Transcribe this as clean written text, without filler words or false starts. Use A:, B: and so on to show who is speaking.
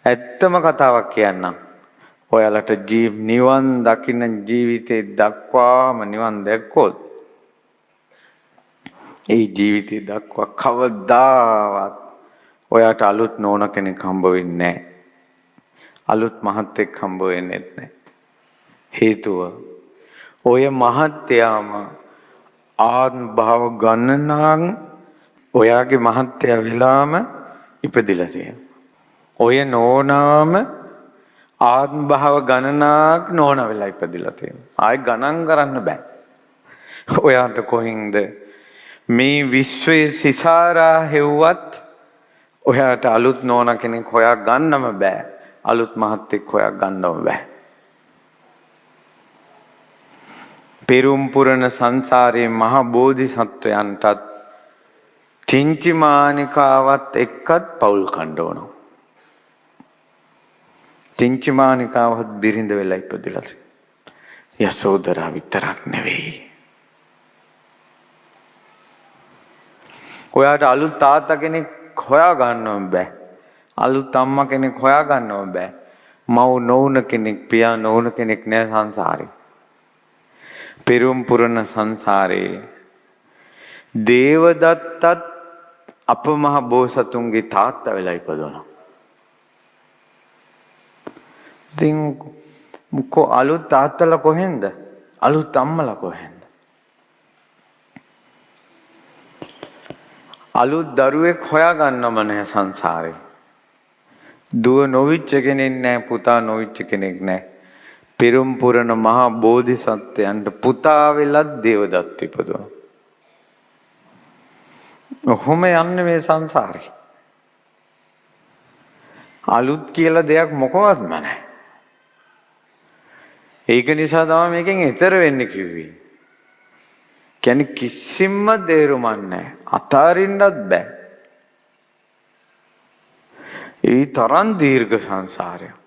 A: ඇත්තම කතාවක් කියන්නම්. ඔයාලට නිවන් දකින්න ජීවිතේ දක්වාම නිවන් දැක්කොත් ඒ ජීවිතේ දක්වා කවදාවත් ඔයාට අලුත් නෝන කෙනෙක් හම්බ වෙන්නේ නැහැ. අලුත් මහත්තයෙක් හම්බ වෙන්නේ නැහැ. හේතුව ඔය මහත්තයාම ආත්මභාව ගණනාන් ඔයාගේ මහත්තයා වෙලාම ඉපදිලා තියෙනවා. ඔය නෝනාම ආත්මභාව ගණනාවක් නෝන වෙලා ඉපදිලා තියෙනවා. ආයෙ ගණන් කරන්න බෑ. ඔයාට කොහින්ද මේ විශ්වයේ සිසාරා හෙව්වත් ඔයාට අලුත් නෝන කෙනෙක් හොයා ගන්නම බෑ. අලුත් මහත්තයෙක් හොයා ගන්නම බෑ. පෙරුම් පුරණ සංසාරයේ මහ බෝධිසත්වයන්ටත් චින්චිමානිකාවත් එක්කත් පවුල් කණ්ඩ ඕන. චින්චිමානිකාවත් බිරිඳ වෙලා ඉපදිලා තියෙනවා. යසෝදරා විතරක් නෙවෙයි. ඔයාට අලුත් තාත්තා කෙනෙක් හොයා ගන්නවම බෑ. අලුත් අම්මා කෙනෙක් හොයා ගන්නවම බෑ. මව් නොවුන කෙනෙක්, පියා නොවුන කෙනෙක් නෑ සංසාරේ. පෙරුම් පුරණ සංසාරේ දේවදත්තත් අපමහ බෝසතුන්ගේ තාත්තා වෙලා ඉපදුණා. ඉතින් අලුත් තාත්තලා කොහෙන්ද? අලුත් අම්මලා කොහෙන්ද? අලුත් දරුවෙක් හොයා ගන්නම නැහැ සංසාරේ. දුව නොවිච්ච කෙනෙක් නැහැ, පුතා නොවිච්ච කෙනෙක් නැහැ. පෙරුම් පුරණ මහා බෝධිසත්වයන්ට පුතා වෙලත් දේවදත්ත ඉපදුණා. ඔහොම යන්නේ මේ සංසාරේ. අලුත් කියලා දෙයක් මොකවත්ම නැහැ. ඒක නිසා තමයි මේකෙන් ඈතර වෙන්න කිව්වේ. කියන්නේ කිසිම දේරුමක් නැහැ. අතාරින්නත් බෑ. ඒ තරම් දීර්ඝ සංසාරයක්.